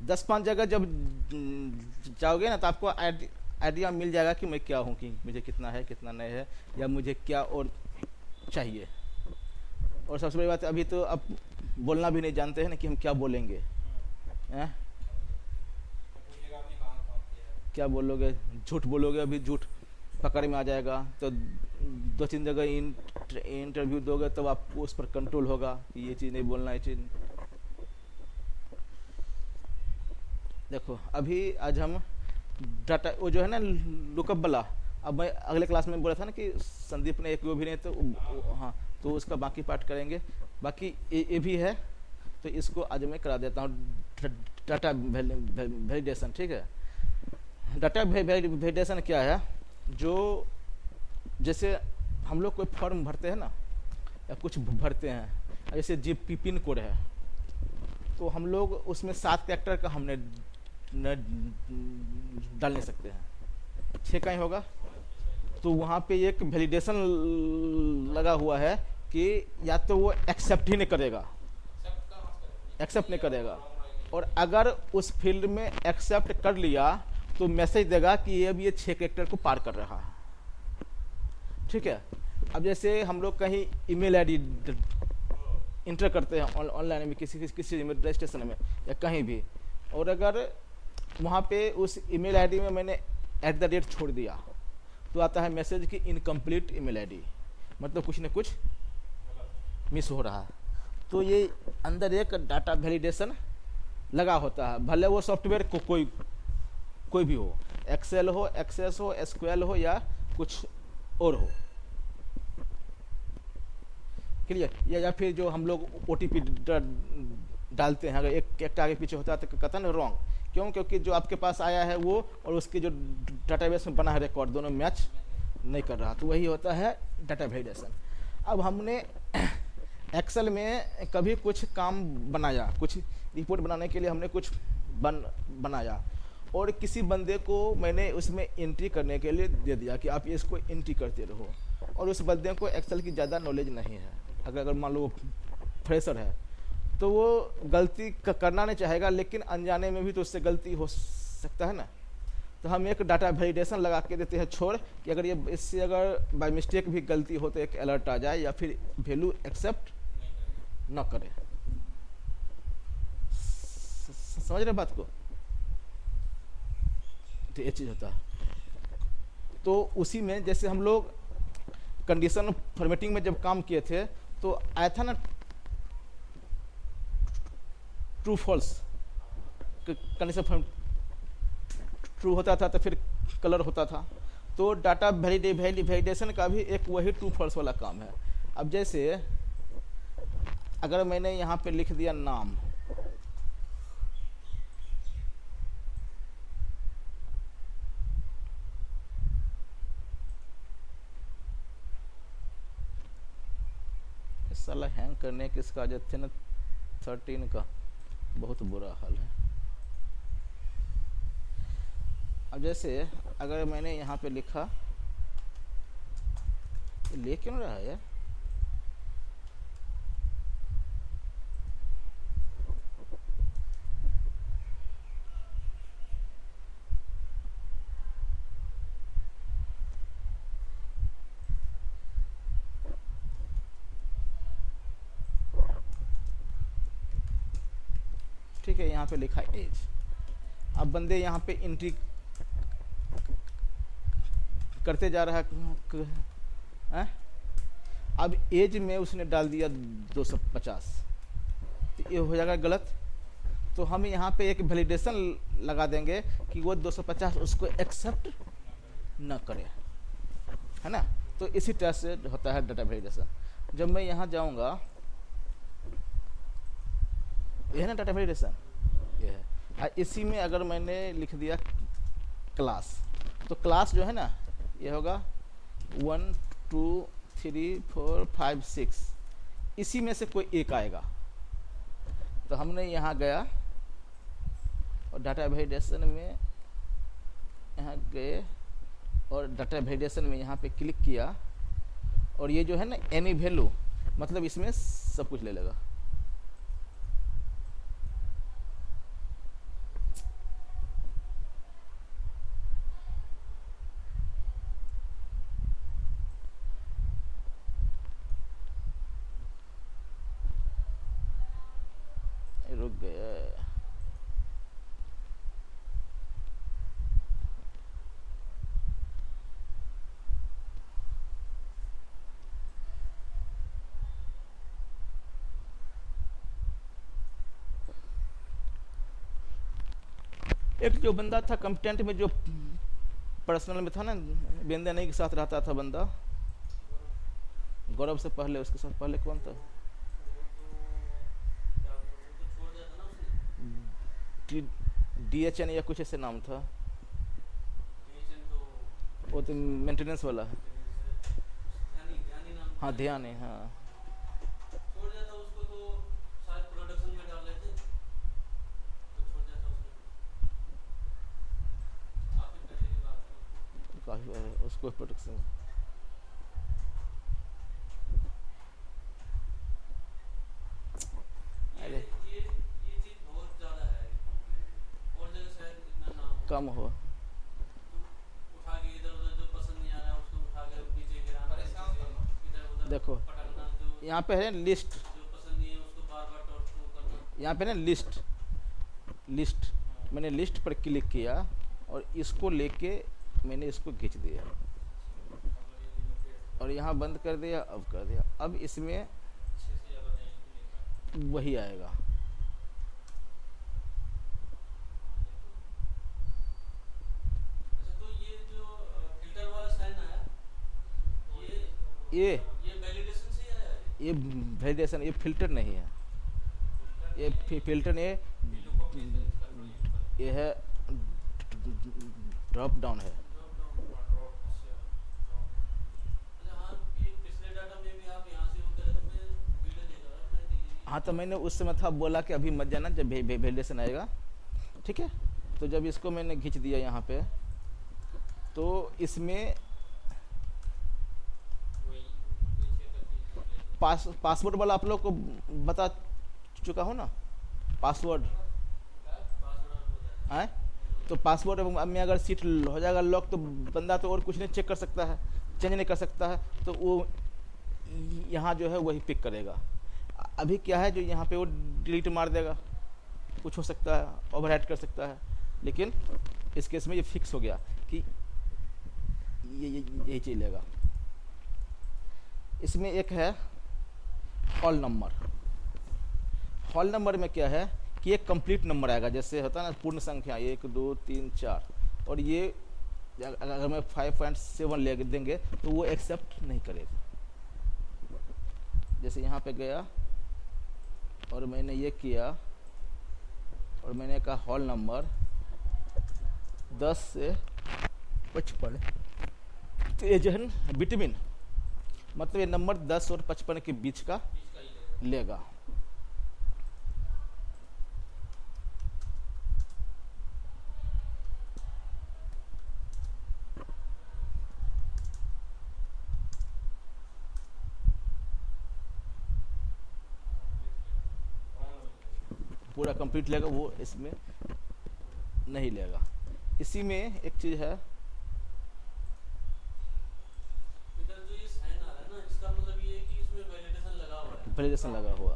10-5 जगह जब जाओगे ना तो आपको आइडिया मिल जाएगा कि मैं क्या हूँ, कि मुझे कितना है कितना नहीं है, या मुझे क्या और चाहिए। और सबसे बड़ी बात है, अभी तो अब बोलना भी नहीं जानते हैं ना कि हम क्या बोलेंगे। हैं? क्या बोलोगे? झूठ बोलोगे, अभी झूठ पकड़ में आ जाएगा। तो 2-3 जगह इंटरव्यू दोगे तब आपको उस पर कंट्रोल होगा कि ये चीज़ नहीं बोलना, ये चीज़। देखो अभी आज हम डाटा वो जो है ना लुकअप वाला, अब मैं अगले क्लास में बोला था ना कि संदीप ने एक वो भी नहीं तो हाँ, तो उसका बाकी पार्ट करेंगे। बाकी ये भी है, तो इसको आज मैं करा देता हूँ। डाटा वैलिडेशन, ठीक है। डाटा वैलिडेशन क्या है? जो जैसे हम लोग कोई फॉर्म भरते हैं ना, या कुछ भरते हैं, जैसे जी पिन कोड है, तो हम लोग उसमें 7 कैरेक्टर का हमने न डाल नहीं सकते हैं, 6 का ही होगा। तो वहाँ पे एक वैलिडेशन लगा हुआ है कि या तो वो एक्सेप्ट ही नहीं करेगा, एक्सेप्ट नहीं करेगा, और अगर उस फील्ड में एक्सेप्ट कर लिया तो मैसेज देगा कि ये अब ये 6 कैरेक्टर को पार कर रहा है, ठीक है। अब जैसे हम लोग कहीं ईमेल आईडी इंटर करते हैं ऑनलाइन में, किसी रजिस्ट्रेशन में या कहीं भी, और अगर वहाँ पे उस ईमेल आईडी में मैंने @ छोड़ दिया तो आता है मैसेज कि इनकम्प्लीट ईमेल आईडी, मतलब कुछ न कुछ मिस हो रहा है। तो ये अंदर एक डाटा वैलिडेशन लगा होता है, भले वो सॉफ्टवेयर को कोई भी हो, एक्सेल हो, एक्सेस हो, एसक्यूएल हो, या कुछ और हो। क्लियर? या फिर जो हम लोग ओटीपी डालते हैं, अगर एक कैरेक्टर आगे पीछे होता है तो कथन रॉन्ग, क्यों? क्योंकि जो आपके पास आया है वो और उसकी जो डाटाबेस में बना है रिकॉर्ड, दोनों मैच नहीं कर रहा, तो वही होता है डाटा वैलिडेशन। अब हमने एक्सेल में कभी कुछ काम बनाया, कुछ रिपोर्ट बनाने के लिए हमने कुछ बनाया, और किसी बंदे को मैंने उसमें एंट्री करने के लिए दे दिया कि आप इसको एंट्री करते रहो, और उस बंदे को एक्सेल की ज़्यादा नॉलेज नहीं है। अगर मान लो फ्रेशर है तो वो गलती करना नहीं चाहेगा, लेकिन अनजाने में भी तो उससे गलती हो सकता है ना। तो हम एक डाटा वैलिडेशन लगा के देते हैं छोड़, कि अगर ये इससे अगर बाय मिस्टेक भी गलती हो तो एक अलर्ट आ जाए, या फिर वैल्यू एक्सेप्ट न करे। समझ रहे बात को? तो ये चीज़ होता है। तो उसी में जैसे हम लोग कंडीशन फॉर्मेटिंग में जब काम किए थे तो आया था ना ट्रू फॉल्स, कंडीशन ट्रू होता था तो फिर कलर होता था। तो डाटा वैलिडेशन का भी एक वही ट्रू फॉल्स वाला काम है। अब जैसे अगर मैंने यहाँ पे लिख दिया नाम, साला हैंग करने की इसका आदत थे ना 13 का, बहुत बुरा हाल है। अब जैसे अगर मैंने यहाँ पे लिखा, ले क्यों रहा है यार? ठीक है, यहाँ पे लिखा एज। अब बंदे यहाँ पे एंट्री करते जा रहा है, अब एज में उसने डाल दिया 250, तो ये हो जाएगा गलत। तो हम यहाँ पे एक वैलिडेशन लगा देंगे कि वो 250 उसको एक्सेप्ट न करे, है ना। तो इसी तरह से होता है डाटा वैलिडेशन। जब मैं यहाँ जाऊँगा, ये है ना डाटा वैलिडेशन, ये है। इसी में अगर मैंने लिख दिया क्लास, तो क्लास जो है ना ये होगा 1 2 3 4 5 6, इसी में से कोई एक आएगा। तो हमने यहाँ गया और डाटा वैलिडेशन में यहाँ गए और डाटा वैलिडेशन में यहाँ पे क्लिक किया, और ये जो है ना एनी वैल्यू, मतलब इसमें सब कुछ ले लेगा। एक जो बंदा था कंप्टेंट में, जो पर्सनल में था ना, बेंदे के साथ रहता था बंदा, गौरव से पहले, उसके साथ पहले कौन था? DHN या कुछ ऐसे नाम था। वो तो मेंटेनेंस वाला है। हाँ ध्यान है, हाँ। काफी उसको प्रोटेक्शन। अरे कम हो। देखो यहाँ पे है लिस्ट, यहाँ पे ना लिस्ट, लिस्ट मैंने लिस्ट पर क्लिक किया और इसको लेके मैंने इसको खींच दिया और यहाँ बंद कर दिया, अब कर दिया। अब इसमें वही आएगा। ये वैलिडेशन, ये फिल्टर नहीं है, ये फिल्टर नहीं, ये है ड्रॉप डाउन है। हाँ तो मैंने उस समय था बोला कि अभी मत जाना, जब वैलिडेशन आएगा, ठीक है। तो जब इसको मैंने खींच दिया यहाँ पे, तो इसमें पासवर्ड वाला आप लोग को बता चुका हो ना, पासवर्ड है। तो पासवर्ड में अगर सीट हो जाएगा लॉक, तो बंदा तो और कुछ नहीं चेक कर सकता है, चेंज नहीं कर सकता है, तो वो यहाँ जो है वही पिक करेगा। अभी क्या है, जो यहाँ पे वो डिलीट मार देगा, कुछ हो सकता है, ओवरराइट कर सकता है, लेकिन इस केस में ये फिक्स हो गया कि यही चलेगा। इसमें एक है हॉल नंबर। हॉल नंबर में क्या है कि एक कंप्लीट नंबर आएगा, जैसे होता है ना पूर्ण संख्या 1 2 3 4, और ये अगर मैं 5.7 ले देंगे तो वो एक्सेप्ट नहीं करेगा। जैसे यहाँ पे गया और मैंने ये किया और मैंने कहा हॉल नंबर 10 से 55, तो ये जो है ना बिटवीन, मतलब ये नंबर 10 और 55 के बीच का लेगा। पूरा कंप्लीट लेगा, वो इसमें नहीं लेगा। इसी में एक चीज है, वैलिडेशन लगा हुआ।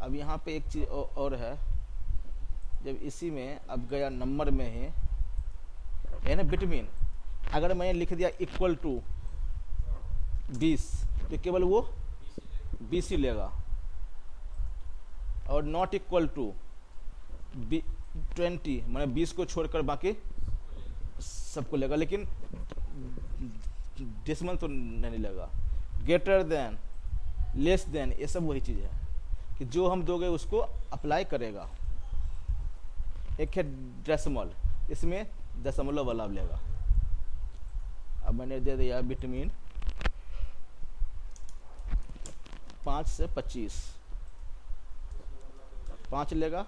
अब यहाँ पे एक चीज और है, जब इसी में अब गया नंबर में है ना बिटवीन, अगर मैंने लिख दिया इक्वल टू 20, तो केवल वो 20 ही लेगा, और नॉट इक्वल टू 20, मैंने 20 को छोड़कर बाकी सबको लेगा, लेकिन डेसिमल तो नहीं लेगा। ग्रेटर देन, लेस देन, ये सब वही चीज़ है कि जो हम दोगे उसको अप्लाई करेगा। एक है डेसिमल, इसमें दशमलव वाला लेगा। अब मैंने दे दिया बिटवीन 5 से 25, 5 लेगा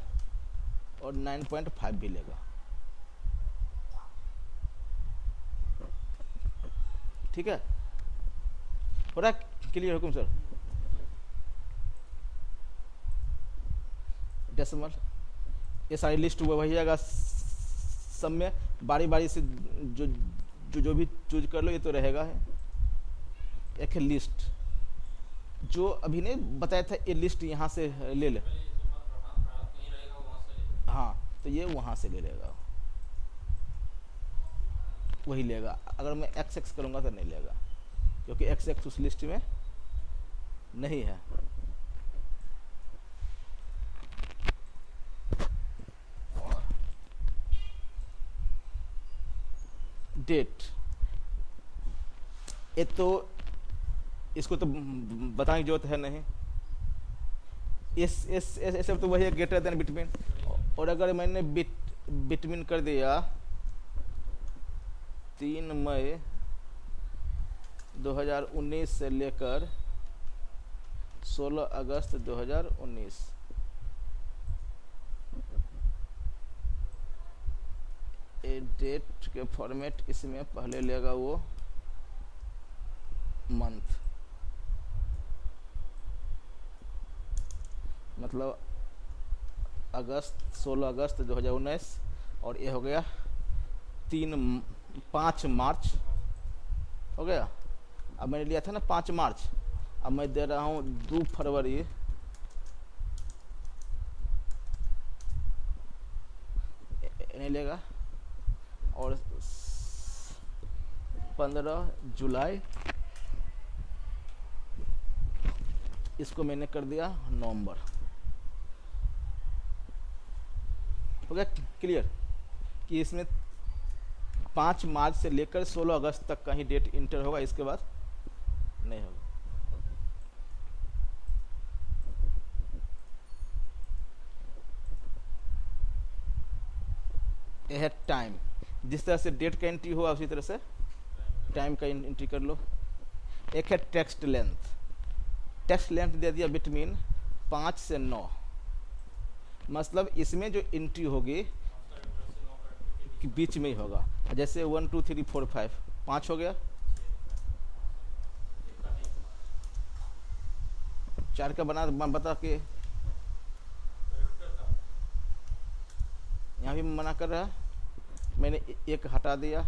और 9.5 भी लेगा। ठीक है, हो रहा है क्लियर? हुकुम सर। डेसिमल, ये सारी लिस्ट वही जाएगा, सब में बारी बारी से जो भी चूज कर लो, ये तो रहेगा है। एक है लिस्ट, जो अभी नहीं बताया था, ये लिस्ट यहाँ से ले ले, हाँ, तो ये वहाँ से ले लेगा, वही लेगा। अगर मैं XX करूँगा तो नहीं लेगा, क्योंकि XX उस लिस्ट में नहीं है। डेट, ये तो इसको तो बताने की जरूरत है नहीं, इस ऐसे तो वही ग्रेटर देन बिटवीन। और अगर मैंने बिटवीन कर दिया 3 मई 2019 से लेकर 16 अगस्त 2019, ए डेट के फॉर्मेट इसमें पहले लेगा वो मंथ, मतलब अगस्त 16 अगस्त 2019, और ये हो गया 5 मार्च हो गया। अब मैंने लिया था ना 5 मार्च, अब मैं दे रहा हूँ 2 फरवरी नहीं लेगा, और 15 जुलाई, इसको मैंने कर दिया नवंबर। हो गया क्लियर कि इसमें 5 मार्च से लेकर 16 अगस्त तक का ही डेट इंटर होगा, इसके बाद नहीं होगा। यह है टाइम, जिस तरह से डेट का एंट्री हुआ उसी तरह से टाइम का एंट्री कर लो। एक है टेक्स्ट लेंथ, टेक्स्ट लेंथ दे दिया बिटवीन 5 से 9, मतलब इसमें जो एंट्री होगी कि बीच में ही होगा, जैसे 1 2 3 4 5 5 हो गया, 4 का बता के यहाँ भी मना कर रहा है, मैंने एक हटा दिया।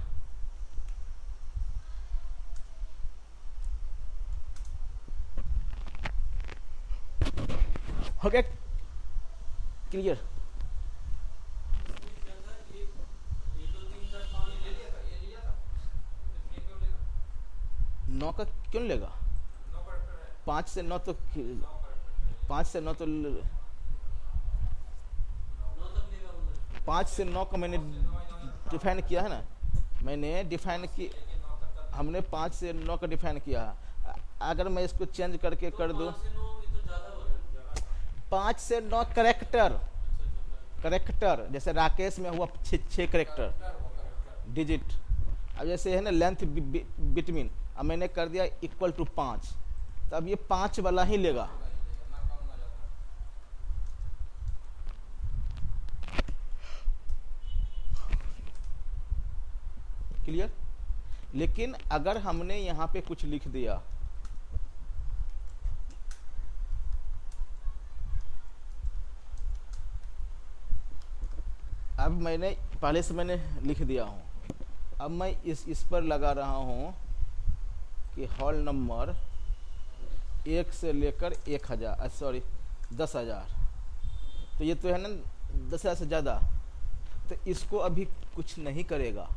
हो गया क्लियर? नौ का क्यों लेगा? 5 से 9 तो 5 से 9 तो 5 से 9 का मैंने डिफाइन किया है ना, मैंने डिफाइन की, हमने 5 से 9 का डिफाइन किया है। अगर मैं इसको चेंज करके कर दूं 5 से 9 करेक्टर, करेक्टर जैसे राकेश में हुआ 6 करेक्टर डिजिट। अब जैसे है ना लेंथ बिटवीन, अब मैंने कर दिया इक्वल टू 5, तो अब ये 5 वाला ही लेगा। क्लियर? लेकिन अगर हमने यहां पे कुछ लिख दिया, अब मैंने पहले से मैंने लिख दिया हूं, अब मैं इस पर लगा रहा हूं कि हॉल नंबर 1 से लेकर 1000, सॉरी 10,000, तो ये तो है ना 10,000 से ज़्यादा, तो इसको अभी कुछ नहीं करेगा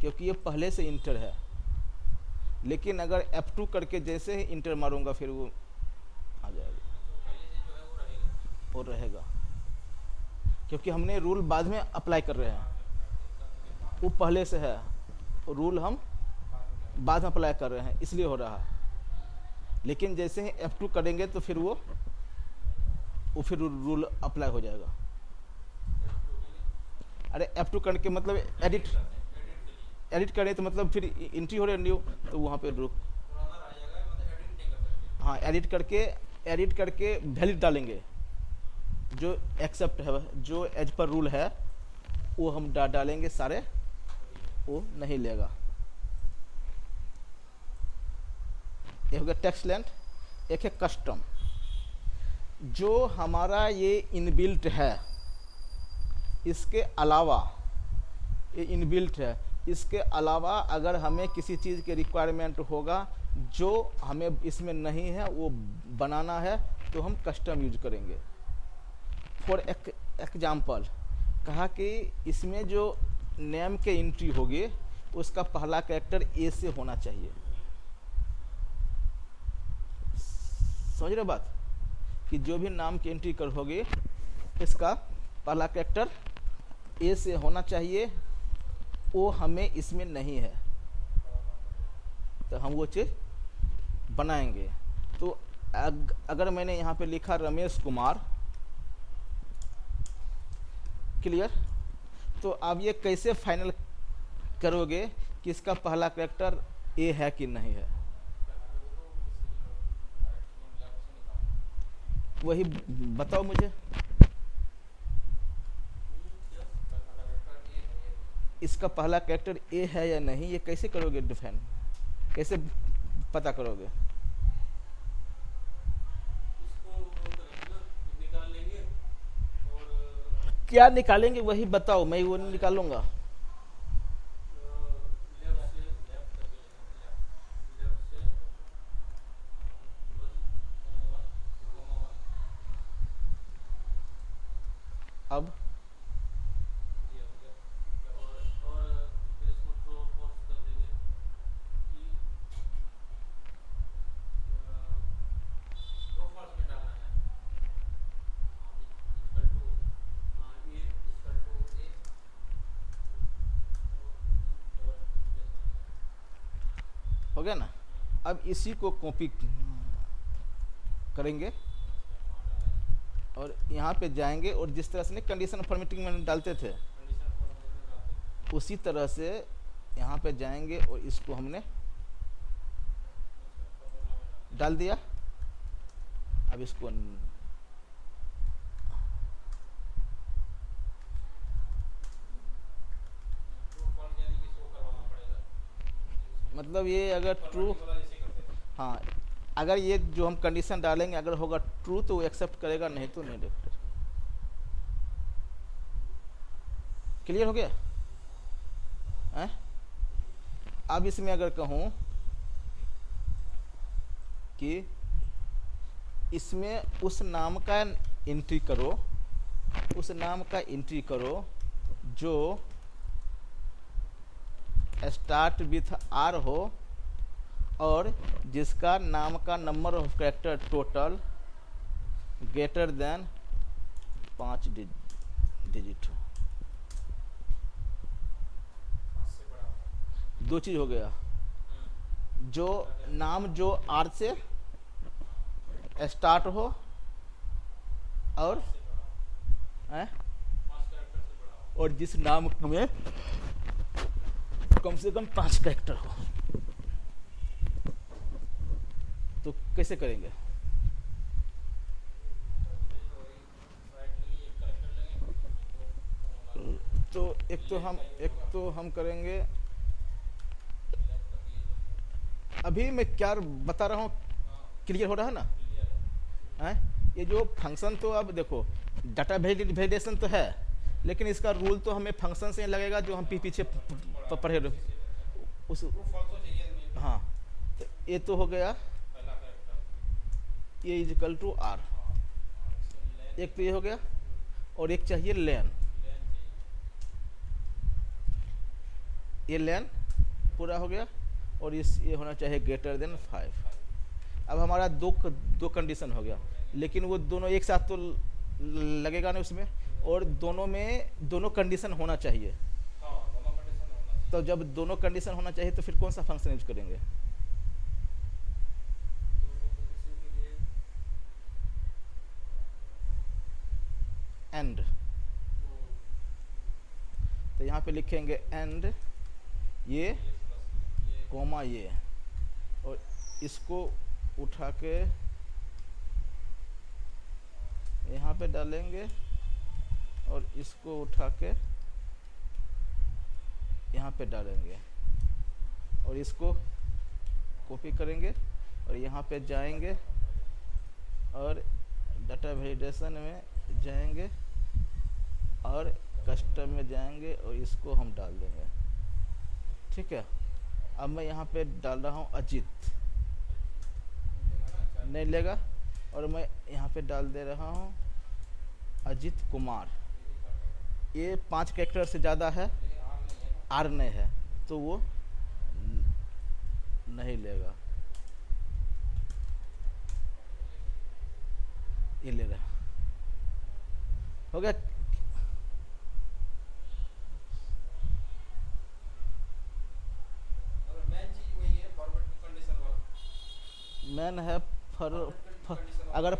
क्योंकि ये पहले से इंटर है। लेकिन अगर F2 करके जैसे ही इंटर मारूंगा फिर वो आ जाएगा, वो रहेगा, क्योंकि हमने रूल बाद में अप्लाई कर रहे हैं, वो पहले से है, रूल हम बाद में अप्लाई कर रहे हैं इसलिए हो रहा है। लेकिन जैसे ही F2 करेंगे तो फिर वो फिर रूल अप्लाई हो जाएगा। अरे F2 करके मतलब एडिट करें तो मतलब फिर एंट्री हो रही है न्यू, तो वहाँ पे रुक, हाँ एडिट करके वैलिड डालेंगे, जो एक्सेप्ट है, जो एज पर रूल है वो हम डालेंगे सारे, वो नहीं लेगा। ये हो गया टेक्स्ट लेंथ। एक है कस्टम, जो हमारा ये इनबिल्ट है, इसके अलावा ये इनबिल्ट है, इसके अलावा अगर हमें किसी चीज़ के रिक्वायरमेंट होगा जो हमें इसमें नहीं है वो बनाना है तो हम कस्टम यूज करेंगे। फॉर एग्जाम्पल कहा कि इसमें जो नेम के एंट्री होगी उसका पहला कैरेक्टर ए से होना चाहिए। समझ रहे बात कि जो भी नाम की एंट्री कर होगी इसका पहला कैरेक्टर ए से होना चाहिए, वो हमें इसमें नहीं है, तो हम वो चीज़ बनाएंगे। तो अगर मैंने यहाँ पे लिखा रमेश कुमार, क्लियर, तो आप ये कैसे फाइनल करोगे कि इसका पहला कैरेक्टर ए है कि नहीं है? वही बताओ मुझे, इसका पहला कैरेक्टर ए है या नहीं, ये कैसे करोगे डिफाइन, कैसे पता करोगे? क्या निकालेंगे वही बताओ, मैं वो निकालूंगा। अब हो गया ना? अब इसी को कॉपी करेंगे और यहाँ पे जाएंगे और जिस तरह से कंडीशन फॉर्मेटिंग में डालते थे उसी तरह से यहाँ पे जाएंगे और इसको हमने डाल दिया। अब इसको मतलब ये अगर ट्रू, हाँ, अगर ये जो हम कंडीशन डालेंगे अगर होगा ट्रू तो वो एक्सेप्ट करेगा, नहीं तो नहीं देगा। क्लियर हो गया है? अब इसमें अगर कहूँ कि इसमें उस नाम का एंट्री करो, उस नाम का एंट्री करो जो स्टार्ट विथ आर हो और जिसका नाम का number of character total greater than 5 digit हो। दो चीज हो गया, जो नाम जो आर से स्टार्ट हो और और जिस नाम में कम से कम 5 कैरेक्टर हो। तो कैसे करेंगे? तो एक तो हम करेंगे, अभी मैं क्या बता रहा हूँ क्लियर हो रहा है ना? ये जो फंक्शन, तो अब देखो डाटा वैलिडेशन तो है, लेकिन इसका रूल तो हमें फंक्शन से लगेगा जो हम पीछे पढ़े उस, हाँ, तो ये तो हो गया, ये इज इक्वल टू आर, एक तो ये हो गया और एक चाहिए लेन, ये लेन पूरा हो गया और ये होना चाहिए ग्रेटर देन 5। अब हमारा दो कंडीशन हो गया, लेकिन वो दोनों एक साथ तो लगेगा नहीं उसमें, और दोनों कंडीशन होना चाहिए। तो जब दोनों कंडीशन होना चाहिए तो फिर कौन सा फंक्शन यूज करेंगे? एंड। तो यहाँ पे लिखेंगे एंड ये कोमा ये, और इसको उठा के यहाँ पे डालेंगे और इसको उठा के यहाँ पे डालेंगे और इसको कॉपी करेंगे और यहाँ पे जाएंगे और डाटा वैलिडेशन में जाएंगे और कस्टम में जाएंगे और इसको हम डाल देंगे। ठीक है, अब मैं यहाँ पे डाल रहा हूँ अजित, नहीं लेगा, और मैं यहाँ पे डाल दे रहा हूँ अजित कुमार। ये 5 कैरेक्टर से ज़्यादा है, आर नहीं है, तो वो नहीं लेगा, ये ले रहा। हो गया? मैन है फर, फर अगर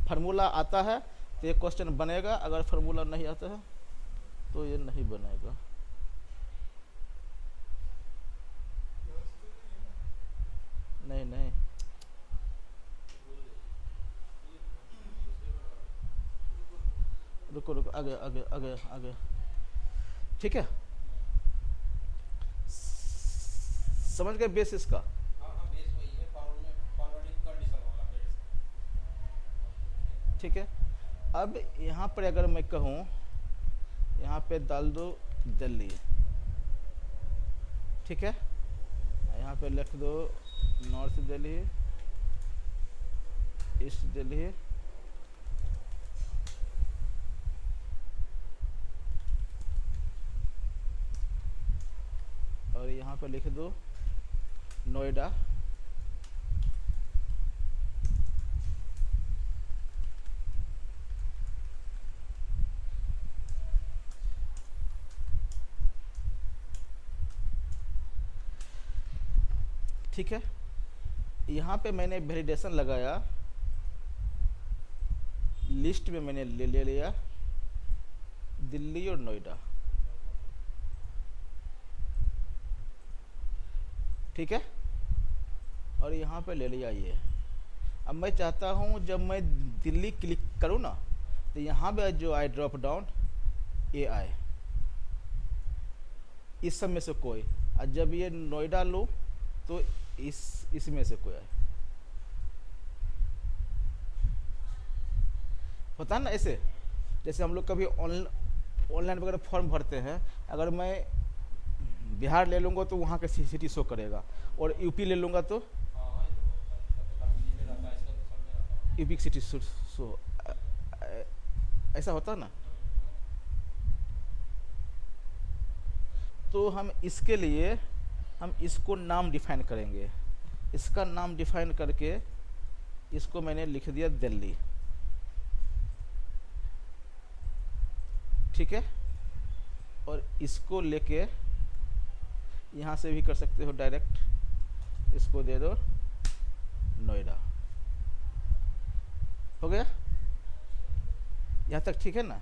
फार्मूला आता है तो ये क्वेश्चन बनेगा, अगर फार्मूला नहीं आता है तो ये नहीं बनेगा। नहीं नहीं, रुको रुको, आगे आगे आगे आगे। ठीक है, समझ गए बेस इसका। ठीक है, अब यहाँ पर अगर मैं कहूँ, यहाँ पे डाल दो दिल्ली। ठीक है, यहाँ पे लिख दो नॉर्थ दिल्ली, ईस्ट दिल्ली, और यहाँ पे लिख दो नोएडा। ठीक है, यहाँ पे मैंने वैलिडेशन लगाया, लिस्ट में मैंने ले लिया दिल्ली और नोएडा। ठीक है, और यहाँ पे ले लिया ये। अब मैं चाहता हूँ जब मैं दिल्ली क्लिक करूँ ना, तो यहाँ पे जो आए ड्रॉप डाउन ये आए, इस सब में से कोई, और जब ये नोएडा लो तो इसमें से कोई आए। होता है ना ऐसे, जैसे हम लोग कभी ऑनलाइन वगैरह फॉर्म भरते हैं, अगर मैं बिहार ले लूँगा तो वहाँ का सिटी शो करेगा, और यूपी ले लूँगा तो यूपी की सिटी शो, ऐसा होता है ना। तो हम इसके लिए हम इसको नाम डिफाइन करेंगे, इसका नाम डिफाइन करके इसको मैंने लिख दिया दिल्ली। ठीक है, और इसको लेके यहाँ से भी कर सकते हो डायरेक्ट, इसको दे दो नोएडा। हो गया यहाँ तक, ठीक है ना।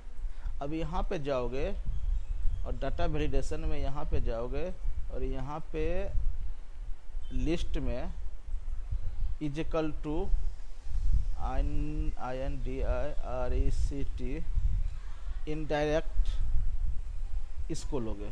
अब यहाँ पे जाओगे और डाटा वैलिडेशन में यहाँ पे जाओगे, और यहाँ पे लिस्ट में इजिकल टू INDIRECT इनडायरेक्ट इसको लोगे।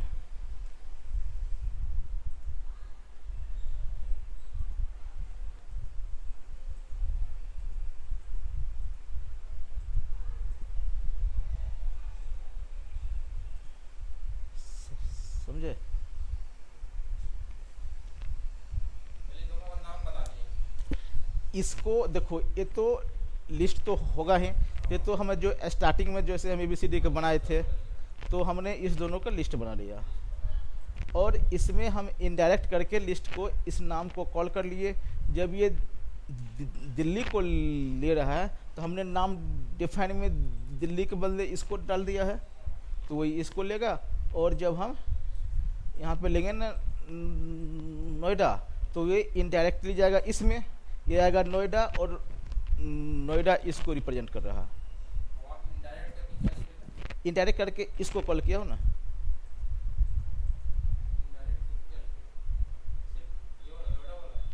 समझे? इसको देखो, ये तो लिस्ट तो होगा ही, ये तो हमें जो स्टार्टिंग में जैसे हम ABCD के बनाए थे, तो हमने इस दोनों का लिस्ट बना लिया, और इसमें हम इनडायरेक्ट करके लिस्ट को, इस नाम को कॉल कर लिए। जब ये दिल्ली को ले रहा है तो हमने नाम डिफाइन में दिल्ली के बदले इसको डाल दिया है, तो वही इसको लेगा। और जब हम यहाँ पे लेंगे ना नोएडा, तो ये इनडायरेक्टली जाएगा इसमें, ये आएगा नोएडा, और नोएडा इसको रिप्रेजेंट कर रहा है। इनडायरेक्ट करके इसको कॉल किया हो ना,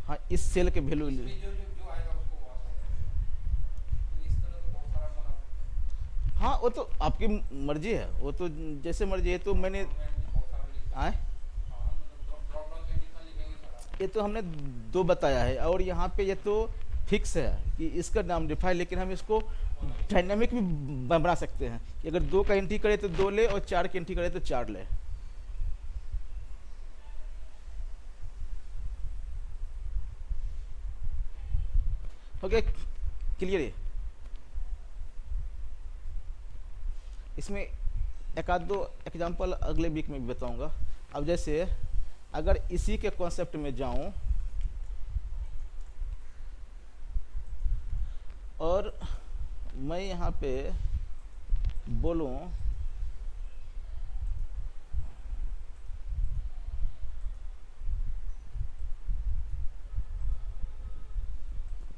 हाँ, इस सेल के वैल्यू, हाँ वो तो आपकी मर्जी है, वो तो जैसे मर्जी है। तो मैंने आए, ये तो हमने दो बताया है, और यहाँ पे ये तो फिक्स है कि इसका नाम डिफाइन, लेकिन हम इसको डायनामिक भी बना सकते हैं कि अगर 2 का एंट्री करे तो 2 ले, और 4 की एंट्री करे तो 4 ले। ओके, क्लियर है। इसमें एक आध दो एग्जांपल अगले वीक में भी बताऊंगा। अब जैसे अगर इसी के कॉन्सेप्ट में जाऊं और मैं यहाँ पे बोलूं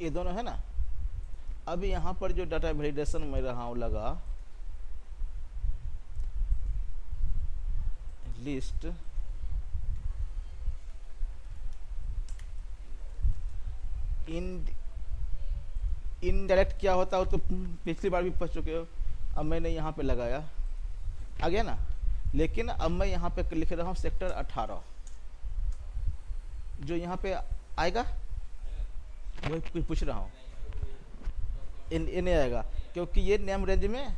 ये दोनों है ना। अब यहाँ पर जो डाटा वैलिडेशन में रहा हूँ लगा लिस्ट इन इनडायरेक्ट क्या होता हो तो पिछली बार भी पढ़ चुके हो। अब मैंने यहाँ पे लगाया, आ गया ना। लेकिन अब मैं यहाँ पे लिख रहा हूँ सेक्टर 18, जो यहाँ पे आएगा वही पूछ रहा हूँ। ये नहीं आएगा क्योंकि ये नेम रेंज में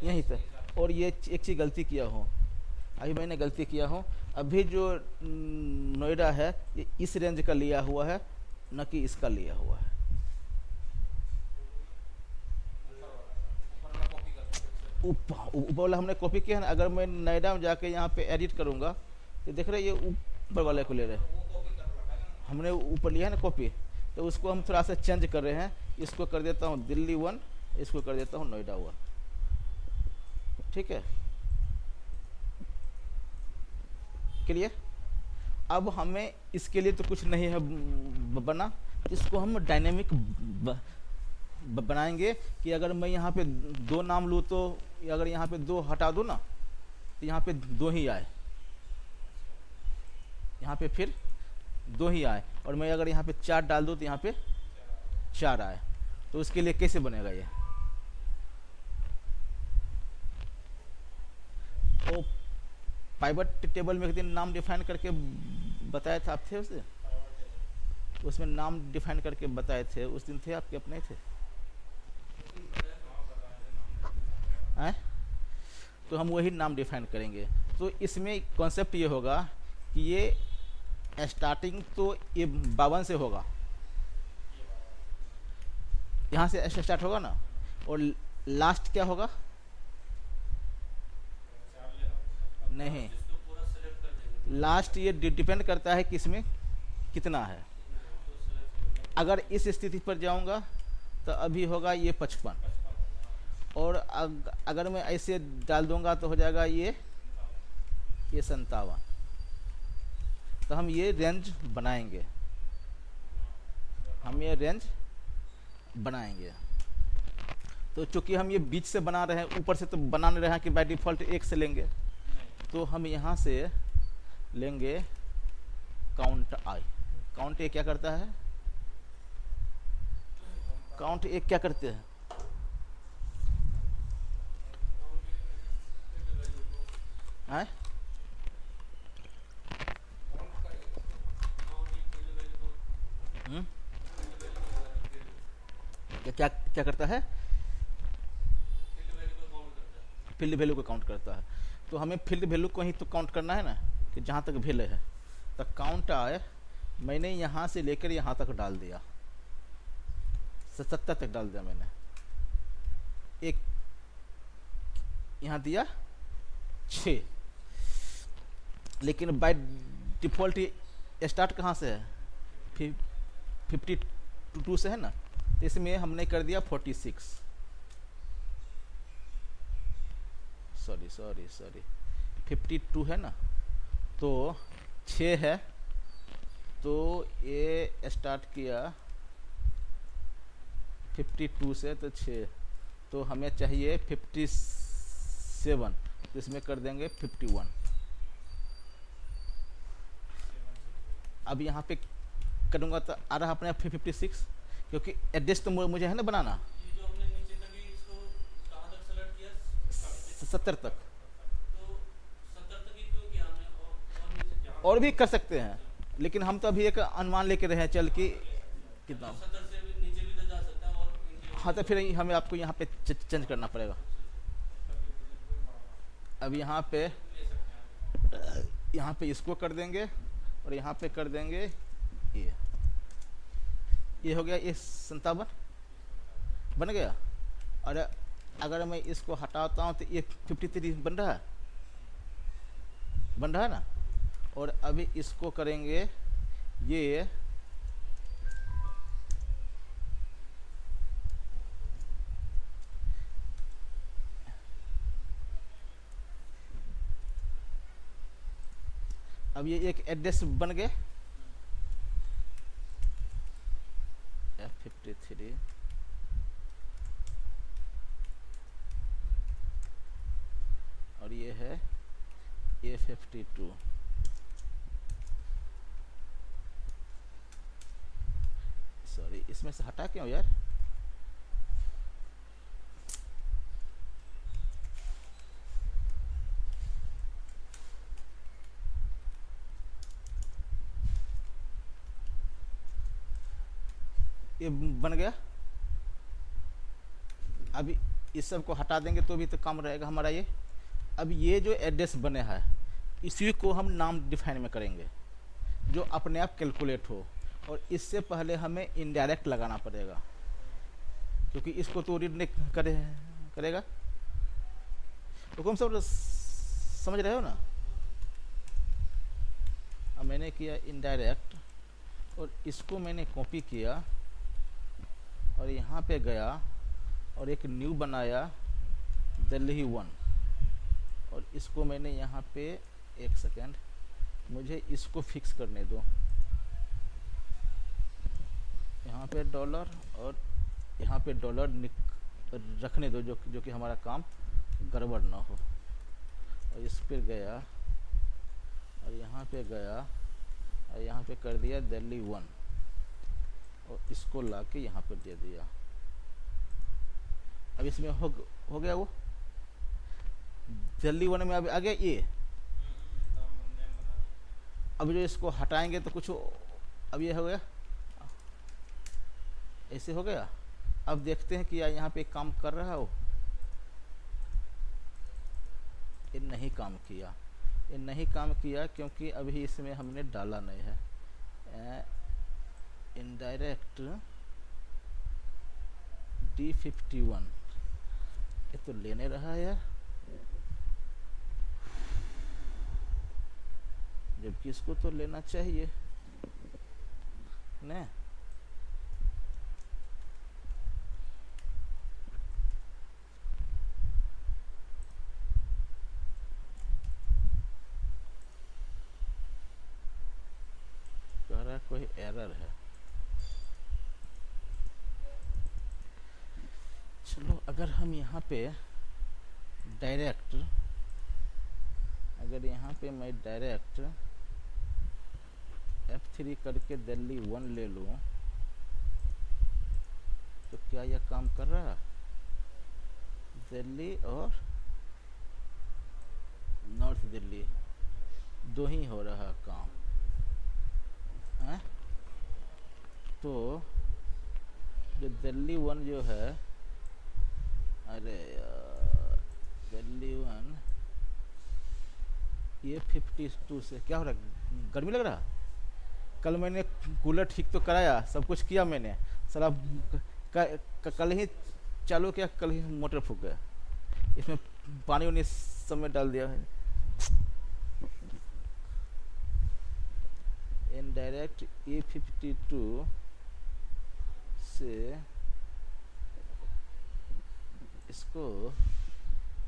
यहीं तक। और ये एक चीज़ गलती किया हूँ, अभी मैंने गलती किया हूँ। अभी जो नोएडा है ये इस रेंज का लिया हुआ है, न कि इसका लिया हुआ है। ऊपर वाला हमने कॉपी किया है ना। अगर मैं नोएडा में जाके यहाँ पे एडिट करूँगा तो देख रहे ये ऊपर वाले को ले रहे हैं। हमने ऊपर लिया है ना कॉपी, तो उसको हम थोड़ा सा चेंज कर रहे हैं। इसको कर देता हूँ दिल्ली 1, इसको कर देता हूँ नोएडा 1। ठीक है, क्लियर। अब हमें इसके लिए तो कुछ नहीं है बना, इसको हम डायनेमिक बनाएंगे कि अगर मैं यहाँ पे 2 नाम लूँ तो अगर यहाँ पे 2 हटा दूँ ना तो यहाँ पे 2 ही आए, यहाँ पे फिर 2 ही आए। और मैं अगर यहाँ पे 4 डाल दूँ तो यहाँ पे 4 आए। तो उसके लिए कैसे बनेगा ये? तो पाइवट टेबल में एक दिन नाम डिफाइन करके बताया था, आप थे उसे? उसमें नाम डिफाइन करके बताए थे, उस दिन थे आपके अपने थे? हैं? तो हम वही नाम डिफाइन करेंगे। तो इसमें कॉन्सेप्ट ये होगा कि ये स्टार्टिंग तो ये 52 से होगा, यहाँ से स्टार्ट होगा ना। और लास्ट क्या होगा? नहीं, लास्ट ये डिपेंड करता है किसमें कितना है। अगर इस स्थिति पर जाऊंगा तो अभी होगा ये 55, और अगर मैं ऐसे डाल दूंगा तो हो जाएगा ये 57। तो हम ये रेंज बनाएंगे, हम ये रेंज बनाएंगे। तो चूंकि हम ये बीच से बना रहे हैं, ऊपर से तो बना नहीं रहे हैं कि बाय डिफ़ॉल्ट 1 से लेंगे, तो हम यहाँ से लेंगे काउंट आई। काउंट ए क्या करता है? काउंट ए क्या करते हैं? आए? क्या क्या करता है? फील्ड वैल्यू को काउंट करता है। तो हमें फील्ड वैल्यू को ही तो काउंट करना है ना, कि जहाँ तक वैल्यू है। तो काउंट आए मैंने यहाँ से लेकर यहाँ तक डाल दिया, 70 तक डाल दिया मैंने। एक यहाँ दिया 6, लेकिन बाय डिफ़ॉल्ट स्टार्ट कहाँ से है? 52 से है ना। तो इसमें हमने कर दिया 46, सॉरी 52 है ना, तो 6 है। तो ये स्टार्ट किया 52 से, तो 6, तो हमें चाहिए 57, तो इसमें कर देंगे 51। अब यहाँ पे करूँगा तो आ रहा अपने आप 56, क्योंकि एड्रेस तो मुझे है ना बनाना 70 तक। और भी कर सकते हैं, लेकिन हम तो अभी एक अनुमान लेके रहे हैं चल कि कितना। हाँ, तो फिर हमें आपको यहाँ पे चेंज करना पड़ेगा। अब यहाँ पे इसको कर देंगे और यहाँ पे कर देंगे ये हो गया, ये 57 बन गया। और अगर मैं इसको हटाता हूँ तो ये 53 बन रहा है ना। और अभी इसको करेंगे ये अब ये एक एड्रेस बन गए F53। F3 और ये है F52। सॉरी, इसमें से हटा क्यों यार? ये बन गया। अभी इस सब को हटा देंगे तो भी तो काम रहेगा हमारा ये। अब ये जो एड्रेस बने हैं इसी को हम नाम डिफाइन में करेंगे जो अपने आप कैलकुलेट हो, और इससे पहले हमें इनडायरेक्ट लगाना पड़ेगा क्योंकि इसको तो रीड नहीं करेगा। तो तुम सब समझ रहे हो ना? अब मैंने किया इनडायरेक्ट और इसको मैंने कॉपी किया और यहाँ पे गया और एक न्यू बनाया दिल्ली 1, और इसको मैंने यहाँ पे, एक सेकेंड मुझे इसको फिक्स करने दो, यहाँ पे डॉलर और यहाँ पे डॉलर रखने दो जो कि हमारा काम गड़बड़ ना हो। और इस पर गया और यहाँ पे गया और यहाँ पे कर दिया दिल्ली 1 और इसको ला के यहाँ पर दे दिया। अब इसमें हो गया वो दिल्ली 1 में अब आ गया ये। अब जो इसको हटाएंगे तो कुछ अब ये हो गया, ऐसे हो गया। अब देखते हैं कि यहाँ पे काम कर रहा हो। ये नहीं काम किया, ये नहीं काम किया क्योंकि अभी इसमें हमने डाला नहीं है। इनडायरेक्ट D51 ये तो लेने रहा है यार, जबकि इसको तो लेना चाहिए ना। कह रहा कोई एरर है। चलो अगर हम यहाँ पे डायरेक्ट, अगर यहाँ पे मैं डायरेक्ट F3 करके दिल्ली 1 ले लूँ तो क्या यह काम कर रहा है? दिल्ली और नॉर्थ दिल्ली दो ही हो रहा काम है। तो जो दिल्ली 1 जो है, अरे यार दिल्ली 1 ये 52 से क्या हो रहा है? गर्मी लग रहा? कल मैंने कूलर ठीक तो कराया, सब कुछ किया मैंने, साला कल ही चालू किया, कल ही मोटर फूक गया। इसमें पानी उन्हीं सब में डाल दिया है। इनडायरेक्ट E52 से इसको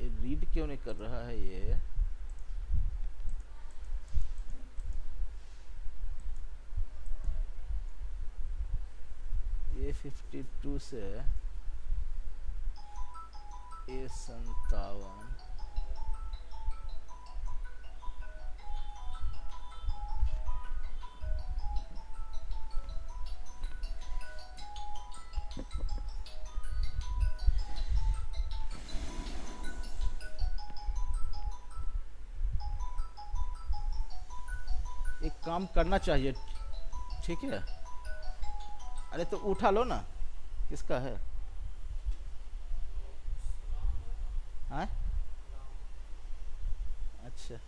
रीड क्यों नहीं कर रहा है ये? A52 से A57 एक काम करना चाहिए, ठीक है? अरे तो उठा लो ना, किसका है? हाँ अच्छा,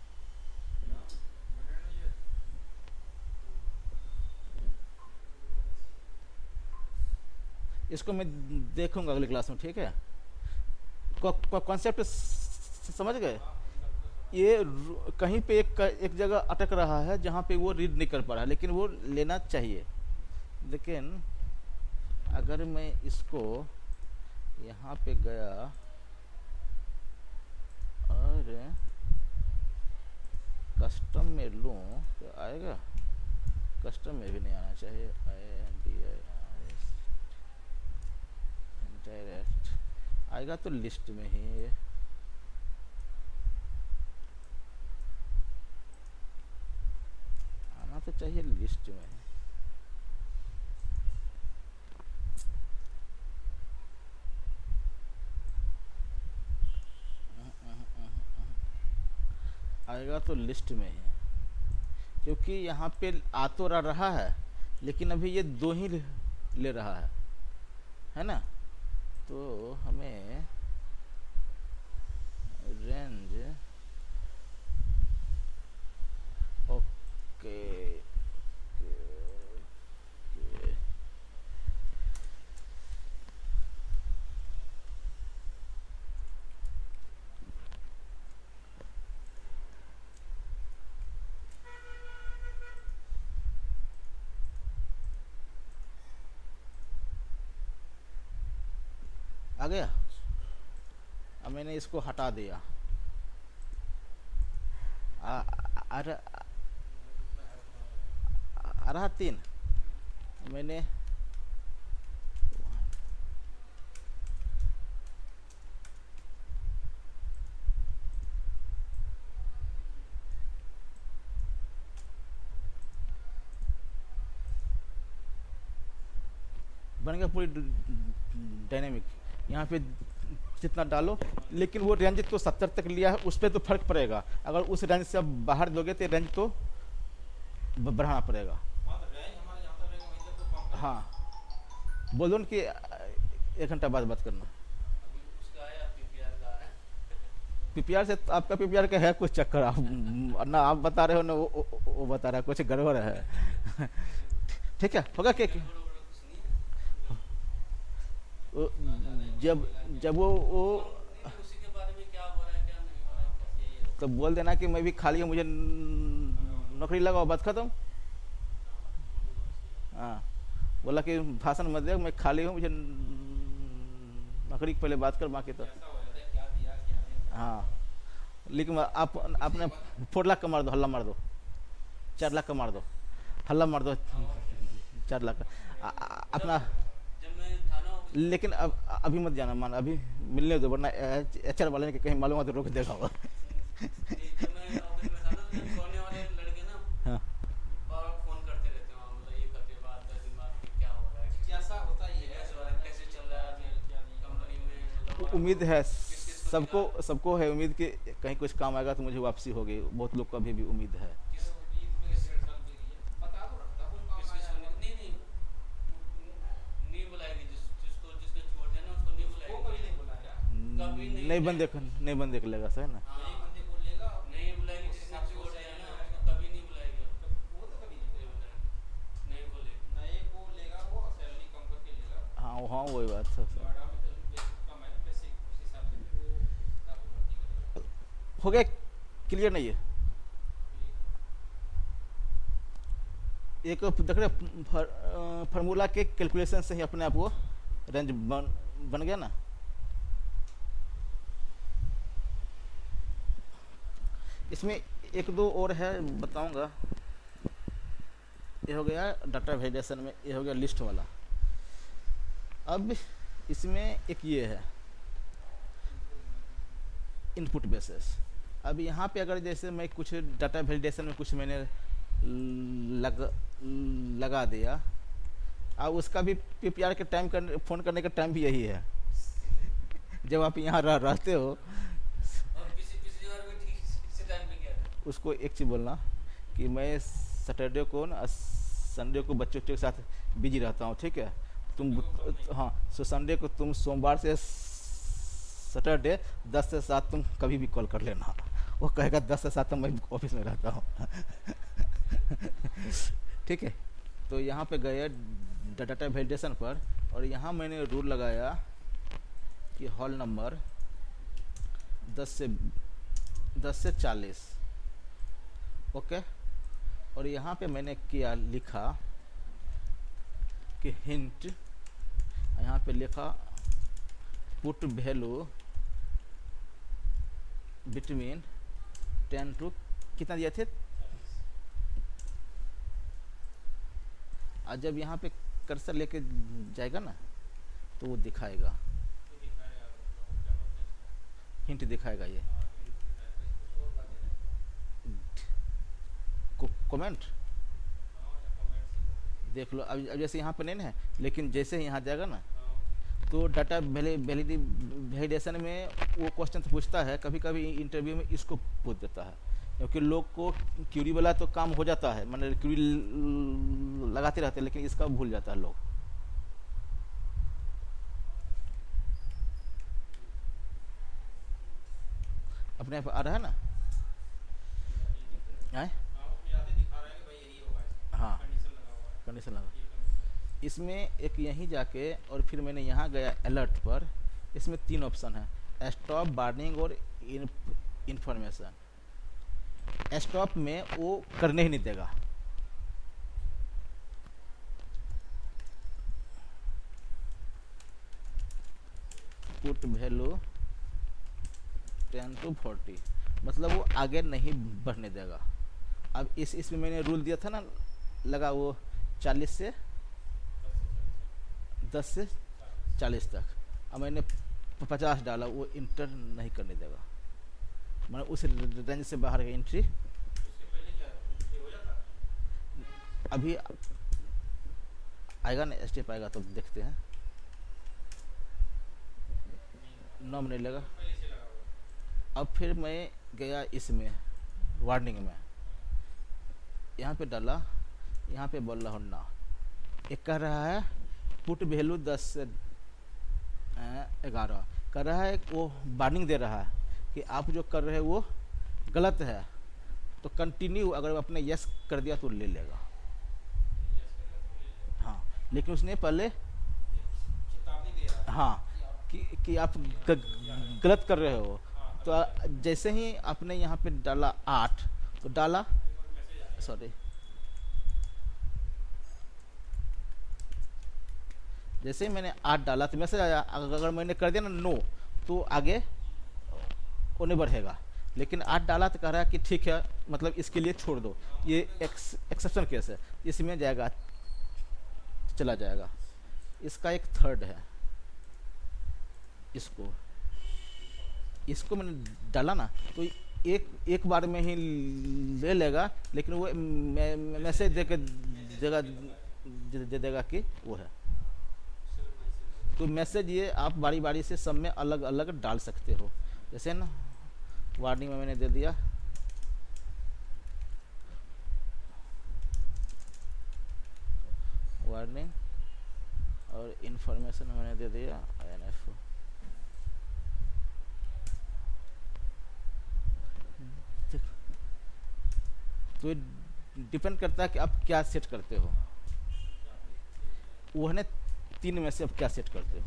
इसको मैं देखूंगा अगली क्लास में, ठीक है? कॉन्सेप्ट समझ गए? ये कहीं पे एक जगह अटक रहा है जहाँ पे वो रीड नहीं कर पा रहा है, लेकिन वो लेना चाहिए। लेकिन अगर मैं इसको यहाँ पे गया और कस्टम में लूँ तो आएगा? कस्टम में भी नहीं आना चाहिए। INDIRS डायरेक्ट आएगा तो लिस्ट में ही ये आना तो चाहिए लिस्ट में। आएगा तो लिस्ट में ही क्योंकि यहाँ पे आ तो रहा है लेकिन अभी ये दो ही ले रहा है ना। तो हमें रेंज ओके आ गया। अब मैंने इसको हटा दिया। आ रहा 3 मैंने बन गया पूरी डायनेमिक। यहाँ पे जितना डालो लेकिन वो रेंज तो 70 तक लिया है उस पर तो फर्क पड़ेगा। अगर उस रेंज से आप बाहर दोगे तो रेंज तो बढ़ाना पड़ेगा। हाँ बोलो न कि 1 घंटा बाद बात करना। पीपीआर से तो आपका पीपीआर का है कुछ चक्कर आप ना आप बता रहे हो ना वो बता रहा है कुछ गड़बड़ है। ठीक है होगा क्या जब जब वो तो बोल देना कि मैं भी खाली हूँ मुझे नौकरी लगाओ बात खत्म। हाँ बोला कि भाषण मत दे मैं खाली हूँ मुझे नौकरी की पहले बात कर बाकी तो हाँ। लेकिन आप आपने 4 लाख का मार दो हल्ला मार दो 4 लाख का मार दो हल्ला मार दो 4 लाख का अपना। लेकिन अब अभी मत जाना मान अभी मिलने दो वरना एचआर वाले ने कहीं मालूम हो तो रोक देगा वो। हाँ उम्मीद है सबको है उम्मीद कि कहीं कुछ काम आएगा तो मुझे वापसी होगी। बहुत लोग को अभी भी उम्मीद है। नहीं बंदे कर लेगा सही ना। हाँ हाँ वही बात है। हो गया क्लियर नहीं है। एक देख रहे फार्मूला के कैलकुलेशन से ही अपने आप वो रेंज बन गया ना। इसमें 1-2 और है बताऊंगा। ये हो गया डाटा वैलिडेशन में ये हो गया लिस्ट वाला। अब इसमें एक ये है इनपुट बेसिस। अब यहाँ पे अगर जैसे मैं कुछ डाटा वैलिडेशन में कुछ मैंने लगा दिया अब उसका भी पीपीआर के टाइम फ़ोन करने का टाइम भी यही है जब आप यहाँ रहते हो। उसको एक चीज़ बोलना कि मैं सैटरडे को ना संडे को बच्चों के साथ बिजी रहता हूँ ठीक है। तुम हाँ सो संडे को तुम सोमवार से सैटरडे 10 से 7 तुम कभी भी कॉल कर लेना। वो कहेगा 10 से 7 मैं ऑफिस में रहता हूँ। ठीक है। तो यहाँ पे गए डाटा वैलिडेशन पर और यहाँ मैंने रूल लगाया कि हॉल नंबर 10 से 40 ओके। और यहाँ पे मैंने किया लिखा कि हिंट यहाँ पे लिखा पुट वैल्यू बिटवीन 10 to कितना दिए थे। आज जब यहाँ पे कर्सर लेके जाएगा ना तो वो दिखाएगा हिंट दिखाएगा ये कमेंट। देख लो अब जैसे यहाँ पे नहीं है, लेकिन जैसे ही यहाँ जाएगा ना तो डाटा वैलिडेशन में वो क्वेश्चन पूछता है, कभी कभी इंटरव्यू में इसको पूछ देता है, क्योंकि लोग को क्यूरी वाला तो काम हो जाता है, मतलब क्यूरी लगाते रहते हैं, लेकिन इसका भूल जाता है लोग। अपने आप आ रहा है ना। आए? हाँ, कंडीशन लगा। इसमें एक यहीं जाके और फिर मैंने यहाँ गया अलर्ट पर, इसमें 3 ऑप्शन है, स्टॉप, वार्निंग और इंफॉर्मेशन। स्टॉप में वो करने ही नहीं देगा, पुट वैल्यू 10 to 40, मतलब वो आगे नहीं बढ़ने देगा। अब इसमें मैंने रूल दिया था ना, लगा वो 40 से 10 से 40 तक, अब मैंने 50 डाला, वो इंटर नहीं करने देगा, मतलब उस रेंज से बाहर का एंट्री। अभी आएगा ना, स्टेप आएगा तो देखते हैं। नाम नहीं लगा। अब फिर मैं गया इसमें वार्निंग में, यहाँ पे डाला, यहाँ पे बोल रहा हूँ ना, एक कह रहा है पुट वैल्यू 10 से 11 कर रहा है, वो वार्निंग दे रहा है कि आप जो कर रहे हैं वो गलत है, तो कंटिन्यू अगर आपने यस कर दिया तो ले लेगा। हाँ, लेकिन उसने पहले हाँ कि आप गलत कर रहे हो, तो जैसे ही आपने यहाँ पे डाला 8, तो डाला, सॉरी, जैसे ही मैंने 8 डाला तो मैसेज आया, अगर मैंने कर दिया ना नो, तो आगे वो नहीं बढ़ेगा, लेकिन 8 डाला तो कह रहा है कि ठीक है, मतलब इसके लिए छोड़ दो, ये एक्सेप्शन केस है, इसमें जाएगा, चला जाएगा। इसका एक थर्ड है, इसको मैंने डाला ना, तो एक बार में ही ले लेगा, लेकिन वो मैसेज देगा कि वो है। तो मैसेज ये आप बारी बारी से सब में अलग अलग डाल सकते हो, जैसे ना वार्निंग में मैंने दे दिया, वार्निंग, और इंफॉर्मेशन मैंने दे दिया INF। तो डिपेंड करता है कि आप क्या सेट करते हो, वो है ना 3 में से आप क्या सेट करते हो।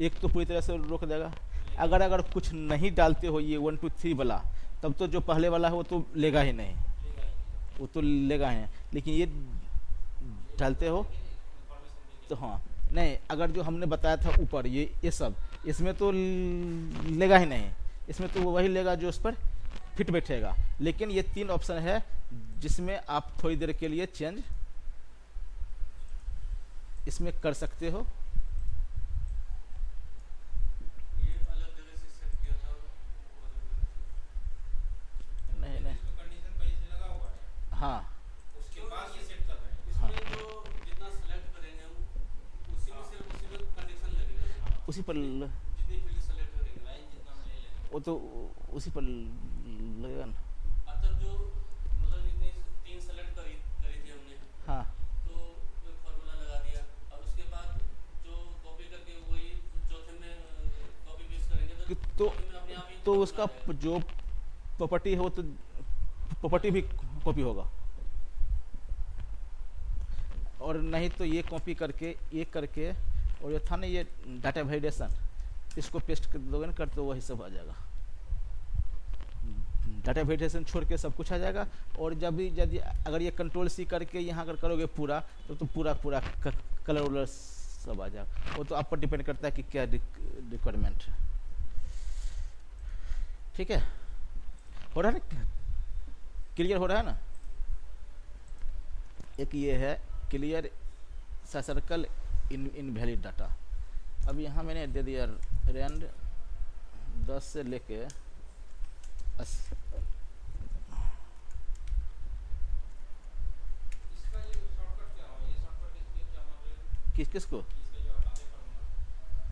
एक तो पूरी तरह से रोक देगा, अगर कुछ नहीं डालते हो ये 1 2 3 वाला, तब तो जो पहले वाला है वो तो लेगा ही नहीं, वो तो लेगा ही, लेकिन ये डालते हो तो हाँ, नहीं, अगर जो हमने बताया था ऊपर ये सब, इसमें तो लेगा ही नहीं, इसमें तो वही लेगा जो उस पर फिट बैठेगा, लेकिन ये 3 ऑप्शन है जिसमें आप थोड़ी देर के लिए चेंज इसमें कर सकते हो। ये अलग जगह से सेट किया था, नहीं नहीं, कंडीशन पहले से लगा हुआ है, हाँ, उसके बाद ये सेट कर रहे हैं। इसमें जो जितना सेलेक्ट करेंगे हम उसी में सिर्फ उसी में कंडीशन लगेगा, उसी पर जितनी पहले सेलेक्ट करेंगे लाइन जितना हम ले लेंगे वो तो उसी पर लगेगा ना। अच्छा, जो मतलब जितनी 3 सेलेक्ट करी थी हमने, हाँ, तो वो फार्मूला लगा दिया, और उसके बाद जो कॉपी करके वही चौथे में कॉपी पेस्ट करेंगे तो चौथे में अपने आप ही तो फार्मूला उसका आ जाएगा। जो प्रॉपर्टी है वो तो प्रॉपर्टी भी कॉपी होगा, और नहीं तो ये कॉपी करके ये करके, और ये था ना ये डाटा वैलिडेशन, इसको पेस्ट कर दोगे ना, कर तो वही सब आ जाएगा, डाटा वैलिडेशन छोड़ के सब कुछ आ जाएगा। और जब भी यदि अगर ये कंट्रोल C करके यहाँ अगर करोगे पूरा, तो पूरा कलर वलर सब आ जाएगा, वो तो आप पर डिपेंड करता है कि क्या रिक्वायरमेंट है। ठीक है, हो रहा है ना, क्लियर हो रहा है ना। एक ये है क्लियर सर्कल इनवैलिड डाटा। अब यहाँ मैंने दे दिया रेंड 10 से लेके 80। इसका ये शॉर्टकट क्या है, ये शॉर्टकट इसके क्या मतलब किसको? इसका जो हटाते फार्मूला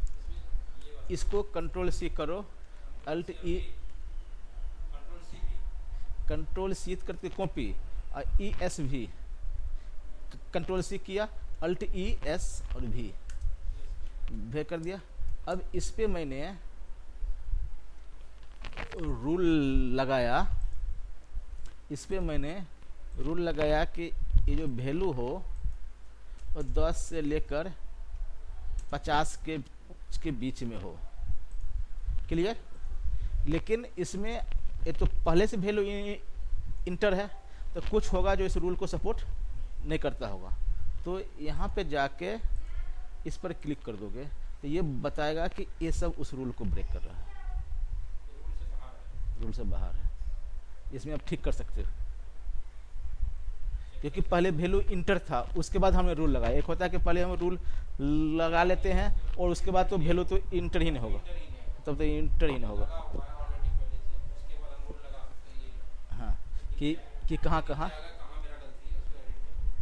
इसमें ये वाला इसको कंट्रोल सी करो, अल्ट ई, कंट्रोल सी भी कंट्रोल सी करके कॉपी, और ई एस भी, कंट्रोल सी किया, अल्ट ई एस और भी वे कर दिया। अब इस पे मैंने रूल लगाया, इस पे मैंने रूल लगाया कि ये जो वैल्यू हो वो 10 से लेकर 50 के बीच में हो। क्लियर? लेकिन इसमें ये तो पहले से वैल्यू इंटर है, तो कुछ होगा जो इस रूल को सपोर्ट नहीं करता होगा। तो यहाँ पे जाके इस पर क्लिक कर दोगे तो ये बताएगा कि ये सब उस रूल को ब्रेक कर रहा है, रूल से बाहर है। इसमें आप ठीक कर सकते हो, क्योंकि पहले वैल्यू इंटर था, उसके बाद हमने रूल लगाया। एक होता है कि पहले हम रूल लगा लेते हैं और उसके बाद तो वैल्यू तो इंटर ही नहीं होगा, तब तो इंटर ही नहीं होगा। ऑलरेडी पहले से, उसके बाद हम रूल लगा सकते हैं ये हाँ, कि कहाँ कहाँ अगर कहाँ मेरा गलती है उसको एडिट कर दो।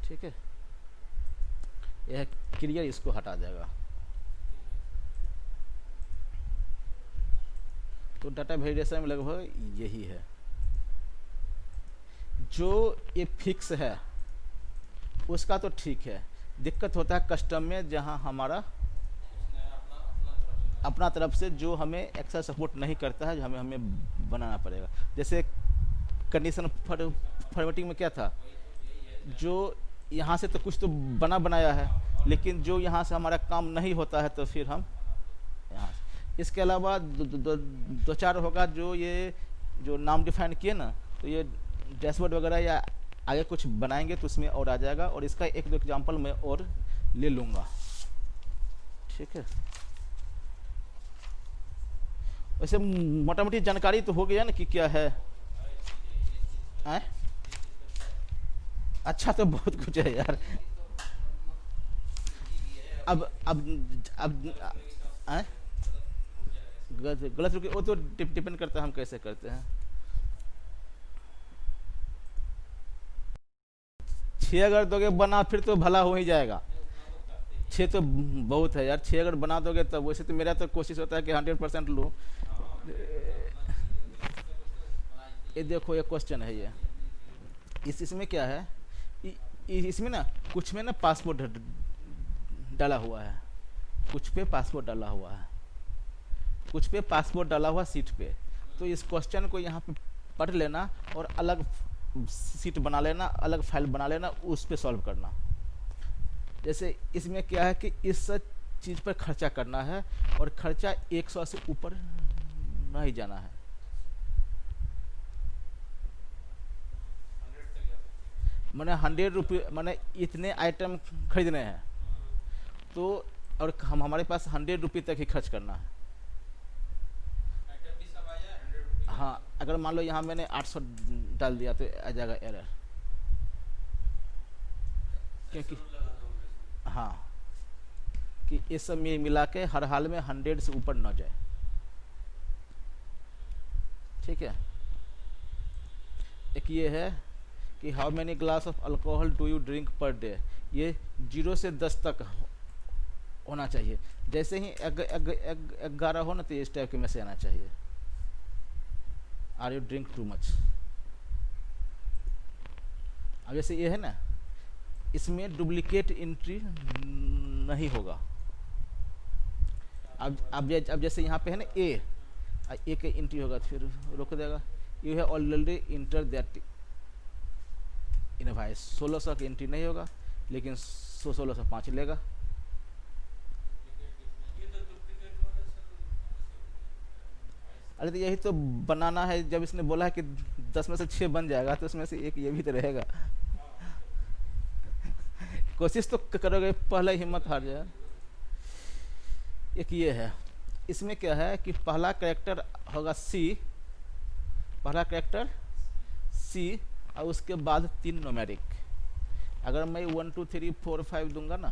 ठीक है, यह क्लियर, इसको हटा देगा। तो डाटा वेरिएशन में लगभग यही है। जो ये फिक्स है उसका तो ठीक है, दिक्कत होता है कस्टम में, जहां हमारा उसने अपना तरफ से अपना तरफ से जो हमें एक्सेल सपोर्ट नहीं करता है, जो हमें बनाना पड़ेगा। जैसे कंडीशन फॉर्मेटिंग में क्या था, जो यहाँ से तो कुछ तो बनाया है, लेकिन जो यहाँ से हमारा काम नहीं होता है तो फिर हम यहाँ से। इसके अलावा दो चार होगा जो ये जो नाम डिफाइन किए ना, तो ये डैशबोर्ड वगैरह या आगे कुछ बनाएंगे तो उसमें और आ जाएगा, और इसका एक दो एग्जांपल मैं और ले लूँगा। ठीक है, वैसे मोटा मोटी जानकारी तो हो गया ना कि क्या है। आए? अच्छा, तो बहुत कुछ है यार। अब आए? गलत रुके, वो तो डिपेंड करता है हम कैसे करते हैं। 6 अगर दोगे बना फिर तो भला हो ही जाएगा। 6 तो बहुत है यार, 6 अगर बना दोगे तब। वैसे तो मेरा तो कोशिश होता है कि 100% लूँ। ये देखो, ये क्वेश्चन है ये, इसमें क्या है, इसमें ना कुछ में ना पासपोर्ट डाला हुआ है, कुछ पे पासपोर्ट डाला हुआ है, कुछ पे पासपोर्ट डाला हुआ सीट पे। तो इस क्वेश्चन को यहाँ पे पढ़ लेना और अलग सीट बना लेना, अलग फाइल बना लेना, उस पे सॉल्व करना। जैसे इसमें क्या है कि इस चीज़ पर खर्चा करना है और खर्चा 100 से ऊपर नहीं जाना है। 100 तक जा सकते हैं। मैंने 100 रुपये, मैंने इतने आइटम खरीदने हैं, तो और हमारे पास 100 रुपये तक ही खर्च करना है। आइटम भी सब आ जाए 100 रुपये। हाँ, अगर मान लो यहाँ मैंने 800 डाल दिया तो आ जाएगा एरर, क्योंकि हाँ, कि ये सब मिला के हर हाल में 100 से ऊपर न जाए। ठीक है, एक ये है कि how many glass of alcohol do you drink per day, ये 0 से 10 तक होना चाहिए। जैसे ही 11 हो ना तो इस टाइप के मैसेज आना चाहिए, are you drink too much. अब जैसे ये है ना, इसमें डुप्लीकेट एंट्री नहीं होगा। अब जैसे यहाँ पे है ना ए के एंट्री होगा तो फिर रोक देगा, यू है ऑलरेडी इंटर दैट इन भाई 1600 की एंट्री नहीं होगा, लेकिन 1605 लेगा। ये तो डुप्लीकेट वाला सर। अरे तो यही तो बनाना है, जब इसने बोला है कि 10 में से 6 बन जाएगा तो उसमें से एक ये भी तो रहेगा। कोशिश तो करोगे, पहले हिम्मत हार जाए। एक ये है, इसमें क्या है कि पहला कैरेक्टर होगा सी, पहला कैरेक्टर सी और उसके बाद 3 न्यूमेरिक। अगर मैं 1 2 3 4 5 दूंगा ना,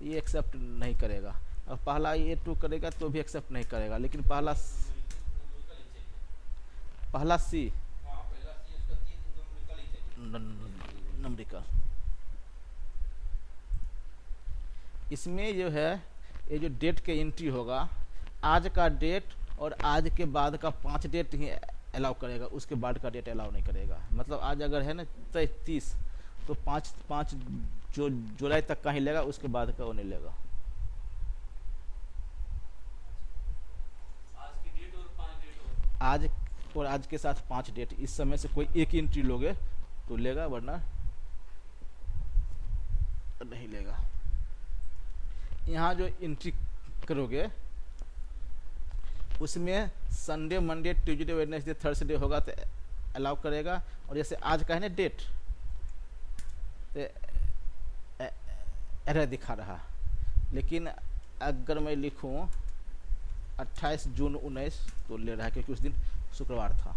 ये एक्सेप्ट नहीं करेगा। और पहला ये 2 करेगा तो भी एक्सेप्ट नहीं करेगा, लेकिन पहला सी नंबरिकल। इसमें जो है ये जो डेट के एंट्री होगा, आज का डेट और आज के बाद का 5 डेट ही अलाउ करेगा, उसके बाद का डेट अलाउ नहीं करेगा। मतलब आज अगर है ना 30, तो 5 जो जुलाई तक का ही लेगा, उसके बाद का वो नहीं लेगा। आज की डेट और 5 डेट हो। आज और आज के साथ 5 डेट, इस समय से कोई एक एंट्री लोगे तो लेगा, वरना नहीं लेगा। यहाँ जो एंट्री करोगे उसमें Sunday, Monday, Tuesday, Wednesday, Thursday होगा तो अलाउ करेगा। और जैसे आज का है ना डेट, तो एरर दिखा रहा। लेकिन अगर मैं लिखूं 28 जून 19 तो ले रहा है, क्योंकि उस दिन शुक्रवार था।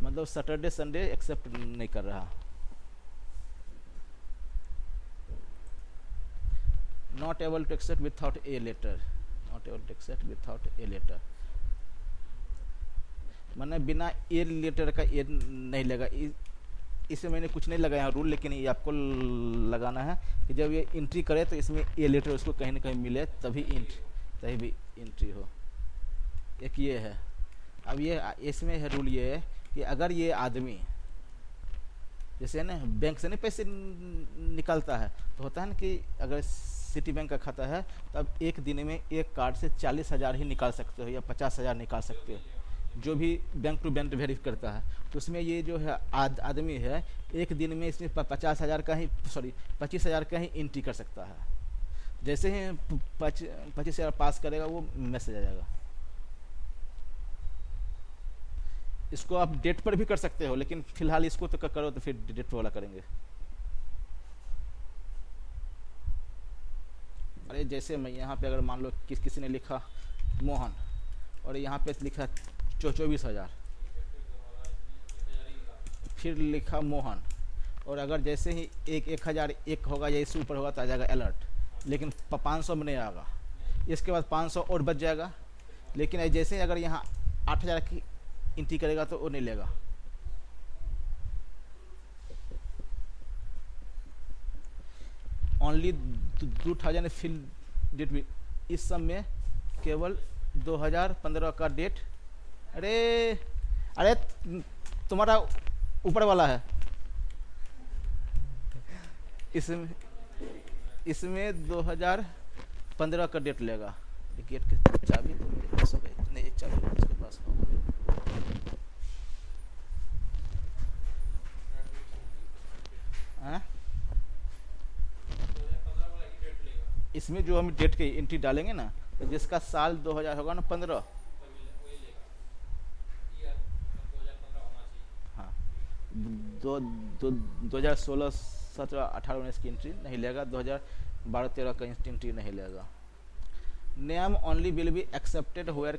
मतलब सैटरडे संडे एक्सेप्ट नहीं कर रहा। Not able to accept without a letter, not able to accept without a letter, मैंने बिना ए लेटर का ए नहीं लगा। इसमें मैंने कुछ नहीं लगाया रूल, लेकिन ये आपको लगाना है कि जब ये एंट्री करे तो इसमें ए लेटर उसको कहीं ना कहीं मिले, तभी भी एंट्री हो। एक ये है। अब ये इसमें है रूल, ये है कि अगर ये आदमी जैसे ना बैंक से नहीं पैसे निकालता है, तो होता है ना कि अगर सिटी बैंक का खाता है तो अब एक दिन में एक कार्ड से 40,000 ही निकाल सकते हो या 50,000 निकाल सकते हो, जो भी बैंक टू बैंक वेरीफाई करता है। तो उसमें ये जो है आदमी है, एक दिन में इसमें 50,000 का ही 25,000 का ही एंट्री कर सकता है। जैसे ही 25,000 पास करेगा वो मैसेज आ जाएगा। इसको आप डेट पर भी कर सकते हो, लेकिन फिलहाल इसको तो करो तो फिर डेट वाला करेंगे। अरे जैसे मैं यहाँ पे अगर मान लो किसी ने लिखा मोहन और यहाँ पे लिखा 24,000, फिर लिखा मोहन, और अगर जैसे ही 1,001 होगा या इससे ऊपर होगा तो आ जाएगा अलर्ट, लेकिन 500 में नहीं आएगा। इसके बाद 500 और बच जाएगा, लेकिन जैसे ही अगर यहाँ 8,000 की एंट्री करेगा तो वो नहीं लेगा। ओनली 2000 फिल डेट भी, इस समय केवल 2015 का डेट। अरे तुम्हारा ऊपर वाला है, इसमें 2015 का डेट लेगा। गेट की चाबी तो मेरे पास हो गई, नहीं एक चाबी उसके पास होगा। इसमें जो हम डेट की एंट्री डालेंगे ना, तो जिसका साल 2000 होगा ना 15, हाँ 2016, 17, 18, 19 की एंट्री नहीं लेगा, 2012, 13 का एंट्री नहीं लेगा। Name only will be accepted where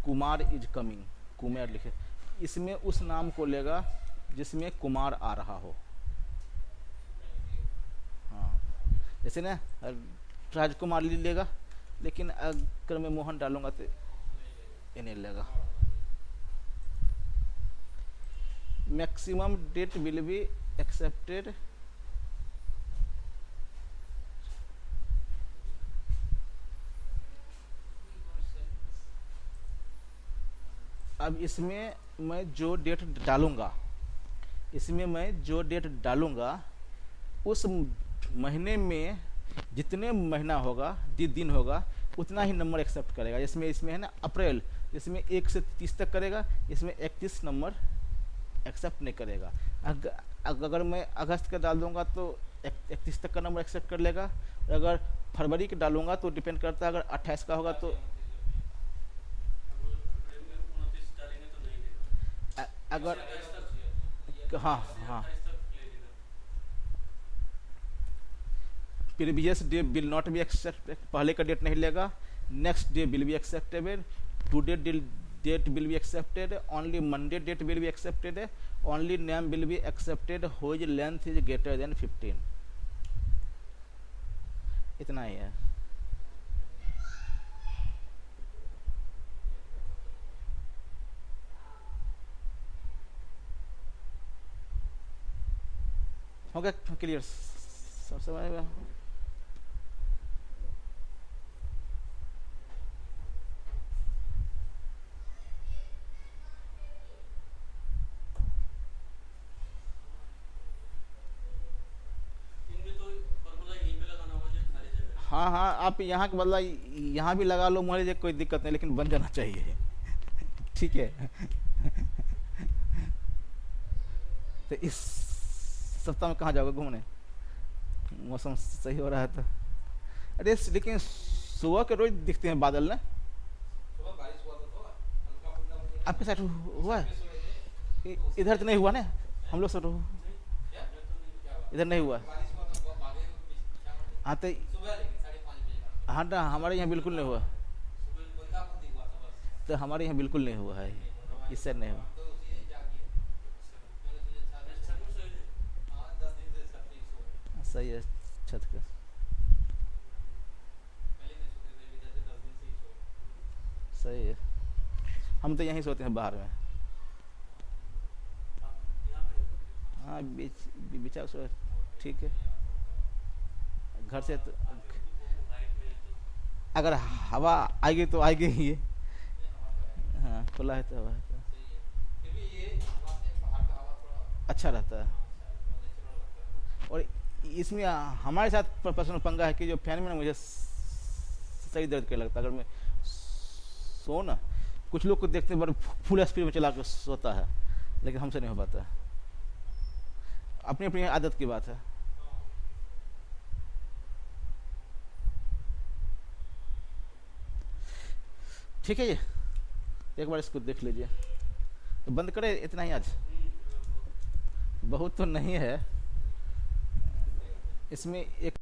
Kumar is coming, Kumar लिखे, इसमें उस नाम को लेगा जिसमें कुमार आ रहा हो। हाँ जैसे ना राजकुमार लेगा, लेकिन अगर मैं मोहन डालूंगा तो ये नहीं लेगा। Maximum date will be accepted अब इसमें मैं जो डेट डालूंगा, उस महीने में जितने महीना होगा, दिन होगा, उतना ही नंबर एक्सेप्ट करेगा। इसमें है ना अप्रैल, इसमें 1 से 30 तक करेगा, इसमें 31 नंबर एक्सेप्ट नहीं करेगा। अगर मैं अगस्त का डाल दूंगा तो 31 तक का नंबर एक्सेप्ट कर लेगा। अगर फरवरी का डालूंगा तो डिपेंड करता है, अगर 28 का होगा तो अगर हाँ previous day will not be accept, पहले का डेट नहीं लेगा। Next day will be acceptable, to date date will be accepted, only Monday date will be accepted, only name will be accepted whose length is greater than 15. इतना ही है. हो गया clear? सब समझ में? इनमें तो फॉर्मूला यहीं पे लगाना होगा जो खाली जगह है। हाँ हाँ, आप यहाँ के बदला यहाँ भी लगा लो, मुझे कोई दिक्कत नहीं, लेकिन बन जाना चाहिए. ठीक है. तो इस सप्ताह में कहाँ जाओगे घूमने? मौसम सही हो रहा है तो. अरे लेकिन सुबह के रोज दिखते हैं बादल ना. सुबह बारिश हुआ तो हल्का फुल्का मुझे आपके साइड हुआ है? सुबह से इधर तो नहीं हुआ ना, हम लोग सब क्या क्या हुआ इधर नहीं हुआ. बारिश हुआ तो भागे हाँ तो सुबह लेकिन 5:30 बजे का हाँ ना, हमारे यहाँ बिल्कुल नहीं हुआ. सुबह हल्का फुल्का हुआ था बस तो हमारे यहाँ बिल्कुल नहीं हुआ है, इस साइड नहीं हुआ. तो उसी ने जाग गया मैंने सोचा छत अच्छा में सोए थे। हाँ 10 दिन से छत पे ही सो सही है. छत का पहले नहीं सोते थे इधर से 10 दिन से ही सो सही है. हम तो यहीं सोते हैं बाहर में. आप यहाँ पे हाँ बिछा सो ठीक है. घर से तो हाइट में है तो अगर हवा आएगी तो आएगी ही ये. हाँ खुला है तो हवा है तो सही है फिर भी ये हवा से बाहर का हवा थोड़ा अच्छा रहता है. नेचुरल लगता है और इसमें हमारे साथ पर्सनल पंगा है कि जो फैन में ना मुझे सही दर्द करने लगता है. अगर मैं सो ना, कुछ लोग को देखते हैं बड़े फुल स्पीड में चला कर सोता है, लेकिन हमसे नहीं हो पाता. अपनी अपनी आदत की बात है. ठीक है, ये एक बार इसको देख लीजिए. तो बंद करें इतना ही आज? बहुत तो नहीं है इसमें. एक